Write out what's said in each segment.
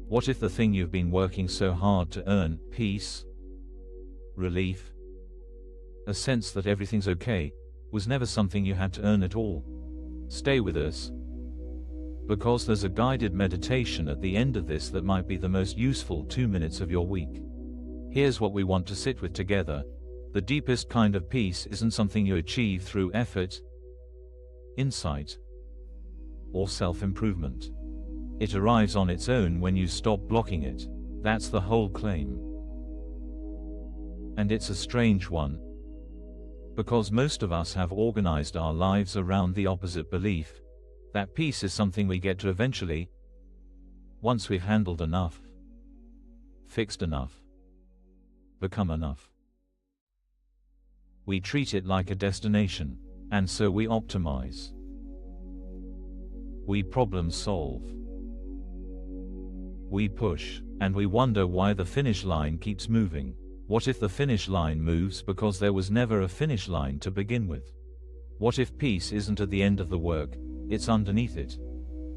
What if the thing you've been working so hard to earn, peace, relief, a sense that everything's okay, was never something you had to earn at all? Stay with us, because there's a guided meditation at the end of this that might be the most useful 2 minutes of your week. Here's what we want to sit with together. The deepest kind of peace isn't something you achieve through effort, insight, or self-improvement. It arrives on its own when you stop blocking it. That's the whole claim. And it's a strange one, because most of us have organized our lives around the opposite belief, that peace is something we get to eventually, once we've handled enough, fixed enough, become enough. We treat it like a destination, and so we optimize. We problem solve. We push, and we wonder why the finish line keeps moving. What if the finish line moves because there was never a finish line to begin with? What if peace isn't at the end of the work, it's underneath it?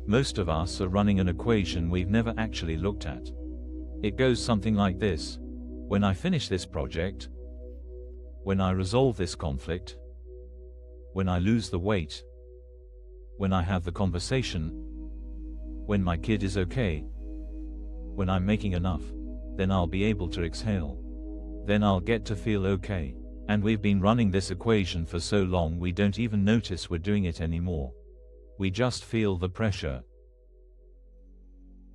Most of us are running an equation we've never actually looked at. It goes something like this: when I finish this project, when I resolve this conflict, when I lose the weight, when I have the conversation, when my kid is okay, when I'm making enough, then I'll be able to exhale. Then I'll get to feel okay. And we've been running this equation for so long we don't even notice we're doing it anymore. We just feel the pressure.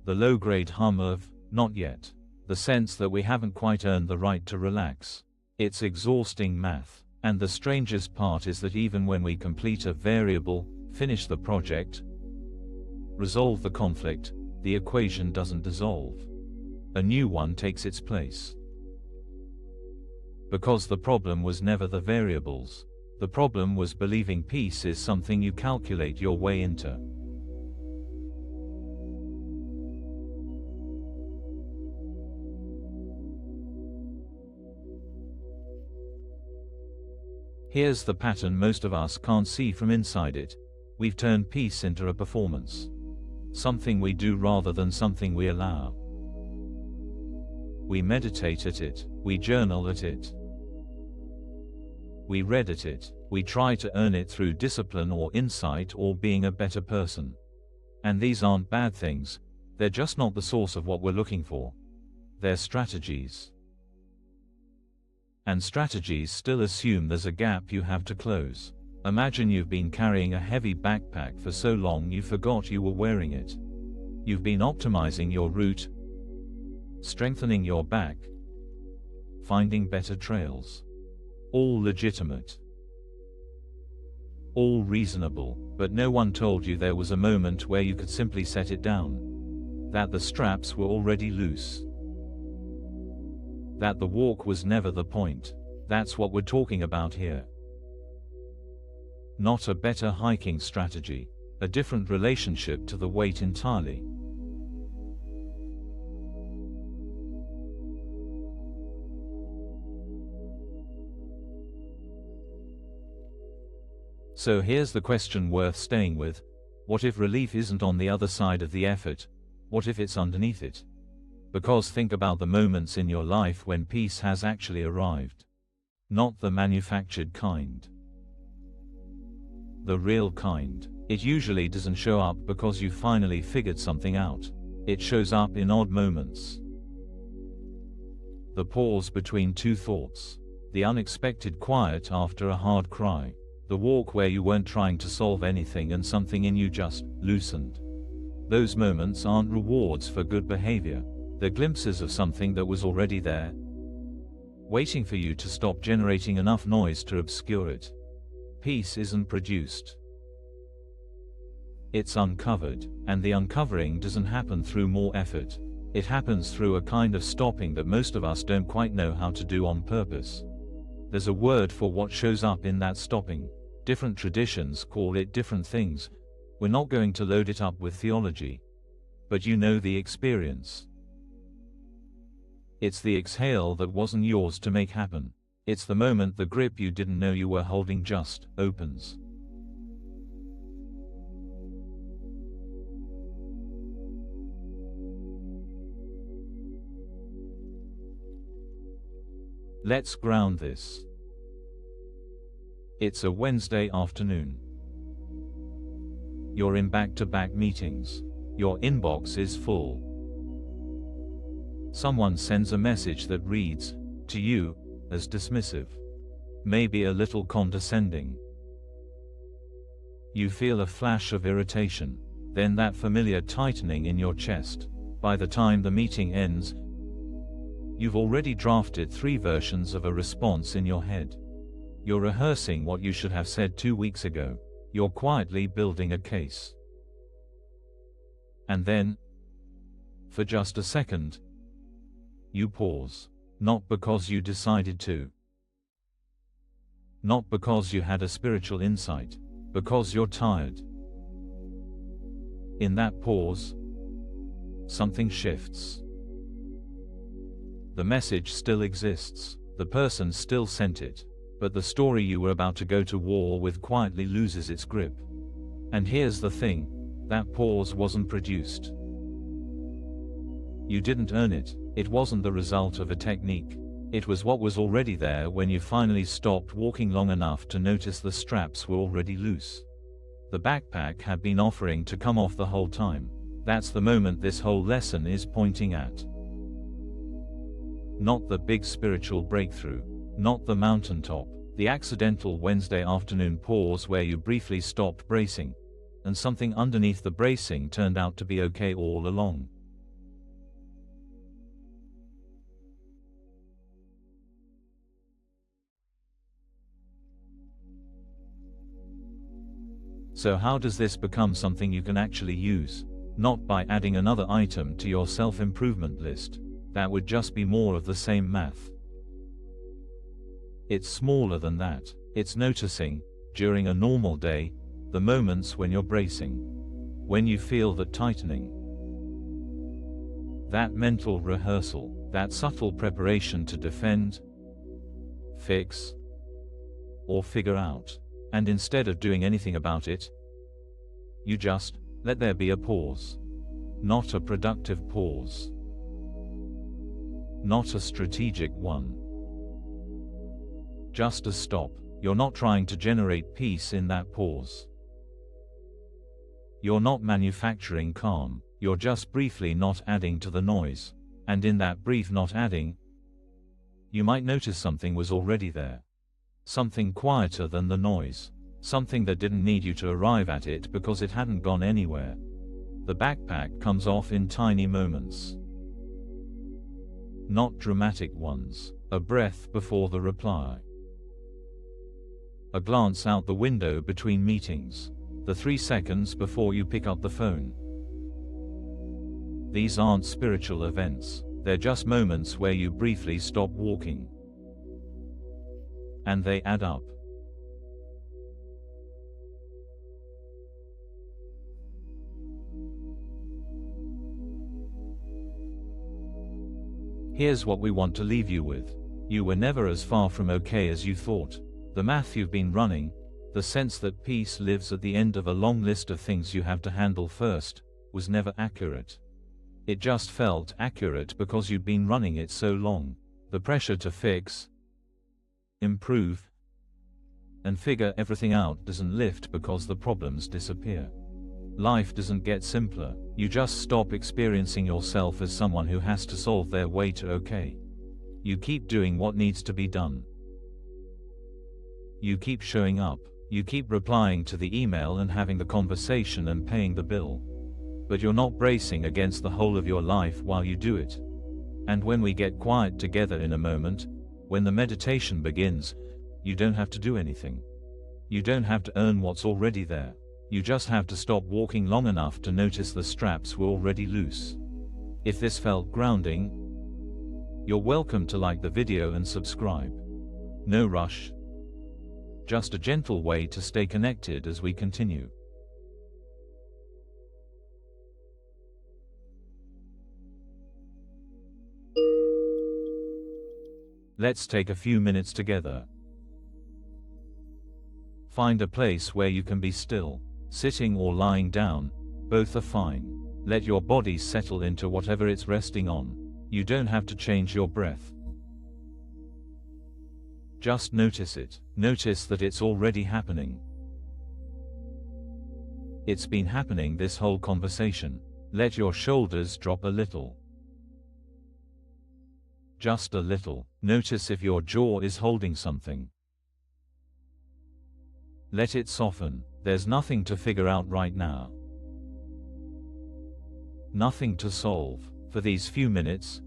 The low-grade hum of, not yet. The sense that we haven't quite earned the right to relax. It's exhausting math. And the strangest part is that even when we complete a variable, finish the project, resolve the conflict, the equation doesn't dissolve. A new one takes its place. Because the problem was never the variables. The problem was believing peace is something you calculate your way into. Here's the pattern most of us can't see from inside it. We've turned peace into a performance. Something we do rather than something we allow. We meditate at it, we journal at it, we read at it, we try to earn it through discipline or insight or being a better person. And these aren't bad things, they're just not the source of what we're looking for. They're strategies. And strategies still assume there's a gap you have to close. Imagine you've been carrying a heavy backpack for so long you forgot you were wearing it. You've been optimizing your route, strengthening your back, finding better trails. All legitimate. All reasonable, but no one told you there was a moment where you could simply set it down. That the straps were already loose. That the walk was never the point. That's what we're talking about here. Not a better hiking strategy, a different relationship to the weight entirely. So here's the question worth staying with. What if relief isn't on the other side of the effort? What if it's underneath it? Because think about the moments in your life when peace has actually arrived. Not the manufactured kind. The real kind. It usually doesn't show up because you finally figured something out. It shows up in odd moments. The pause between two thoughts. The unexpected quiet after a hard cry. The walk where you weren't trying to solve anything and something in you just loosened. Those moments aren't rewards for good behavior. They're glimpses of something that was already there, waiting for you to stop generating enough noise to obscure it. Peace isn't produced. It's uncovered, and the uncovering doesn't happen through more effort. It happens through a kind of stopping that most of us don't quite know how to do on purpose. There's a word for what shows up in that stopping. Different traditions call it different things. We're not going to load it up with theology. But you know the experience. It's the exhale that wasn't yours to make happen. It's the moment the grip you didn't know you were holding just opens. Let's ground this. It's a Wednesday afternoon. You're in back-to-back meetings. Your inbox is full. Someone sends a message that reads, to you, as dismissive. Maybe a little condescending. You feel a flash of irritation, then that familiar tightening in your chest. By the time the meeting ends, you've already drafted 3 versions of a response in your head. You're rehearsing what you should have said 2 weeks ago. You're quietly building a case. And then, for just a second, you pause. Not because you decided to. Not because you had a spiritual insight. Because you're tired. In that pause, something shifts. The message still exists. The person still sent it. But the story you were about to go to war with quietly loses its grip. And here's the thing, that pause wasn't produced. You didn't earn it. It wasn't the result of a technique. It was what was already there when you finally stopped walking long enough to notice the straps were already loose. The backpack had been offering to come off the whole time. That's the moment this whole lesson is pointing at. Not the big spiritual breakthrough. Not the mountaintop. The accidental Wednesday afternoon pause where you briefly stopped bracing, and something underneath the bracing turned out to be okay all along. So how does this become something you can actually use? Not by adding another item to your self-improvement list. That would just be more of the same math. It's smaller than that. It's noticing, during a normal day, the moments when you're bracing. When you feel that tightening. That mental rehearsal, that subtle preparation to defend, fix, or figure out. And instead of doing anything about it, you just let there be a pause. Not a productive pause. Not a strategic one. Just a stop. You're not trying to generate peace in that pause. You're not manufacturing calm. You're just briefly not adding to the noise. And in that brief not adding, you might notice something was already there. Something quieter than the noise. Something that didn't need you to arrive at it because it hadn't gone anywhere. The backpack comes off in tiny moments. Not dramatic ones. A breath before the reply. A glance out the window between meetings. The 3 seconds before you pick up the phone. These aren't spiritual events. They're just moments where you briefly stop walking. And they add up. Here's what we want to leave you with. You were never as far from okay as you thought. The math you've been running, the sense that peace lives at the end of a long list of things you have to handle first, was never accurate. It just felt accurate because you'd been running it so long. The pressure to fix, improve, and figure everything out doesn't lift because the problems disappear. Life doesn't get simpler. You just stop experiencing yourself as someone who has to solve their way to okay. You keep doing what needs to be done. You keep showing up. You keep replying to the email and having the conversation and paying the bill. But you're not bracing against the whole of your life while you do it. And when we get quiet together in a moment, when the meditation begins, you don't have to do anything. You don't have to earn what's already there. You just have to stop walking long enough to notice the straps were already loose. If this felt grounding, you're welcome to like the video and subscribe. No rush. Just a gentle way to stay connected as we continue. Let's take a few minutes together. Find a place where you can be still. Sitting or lying down, both are fine. Let your body settle into whatever it's resting on. You don't have to change your breath. Just notice it. Notice that it's already happening. It's been happening this whole conversation. Let your shoulders drop a little. Just a little. Notice if your jaw is holding something. Let it soften. There's nothing to figure out right now. Nothing to solve. For these few minutes,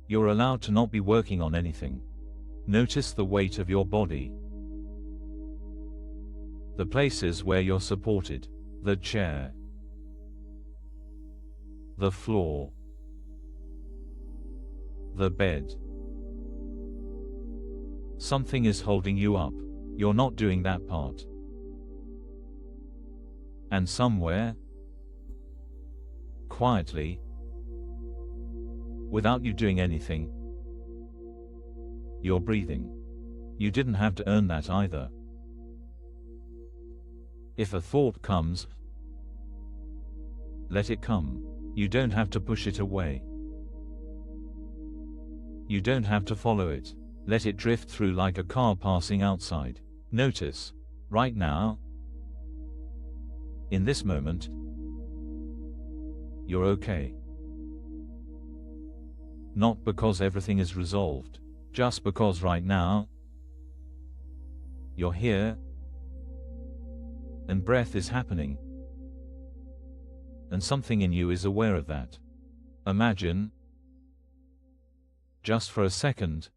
you're allowed to not be working on anything. Notice the weight of your body. The places where you're supported. The chair. The floor. The bed. Something is holding you up. You're not doing that part. And somewhere, quietly, without you doing anything, you're breathing. You didn't have to earn that either. If a thought comes, let it come. You don't have to push it away. You don't have to follow it. Let it drift through like a car passing outside. Notice, right now, in this moment, you're okay. Not because everything is resolved, just because right now, you're here, and breath is happening, and something in you is aware of that. Imagine, just for a second,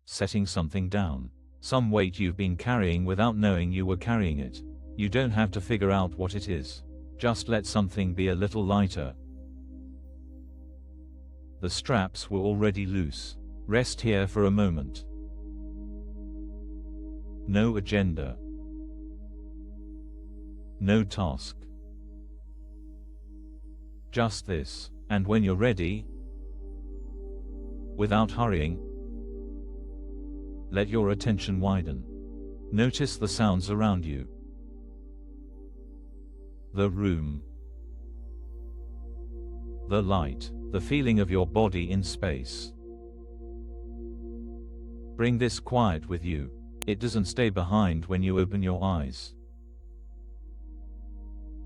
setting something down. Some weight you've been carrying without knowing you were carrying it. You don't have to figure out what it is. Just let something be a little lighter. The straps were already loose. Rest here for a moment. No agenda. No task. Just this. And when you're ready, without hurrying, let your attention widen. Notice the sounds around you. The room. The light. The feeling of your body in space. Bring this quiet with you. It doesn't stay behind when you open your eyes.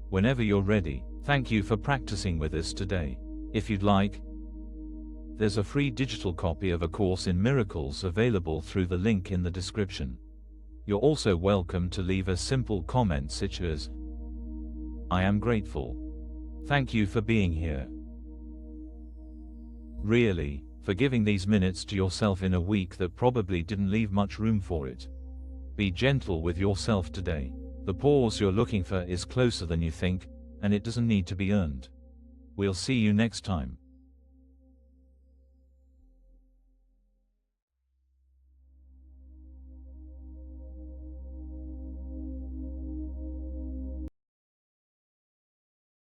Whenever you're ready. Thank you for practicing with us today. If you'd like, there's a free digital copy of A Course in Miracles available through the link in the description. You're also welcome to leave a simple comment such as, "I am grateful. Thank you for being here." Really, for giving these minutes to yourself in a week that probably didn't leave much room for it. Be gentle with yourself today. The pause you're looking for is closer than you think, and it doesn't need to be earned. We'll see you next time.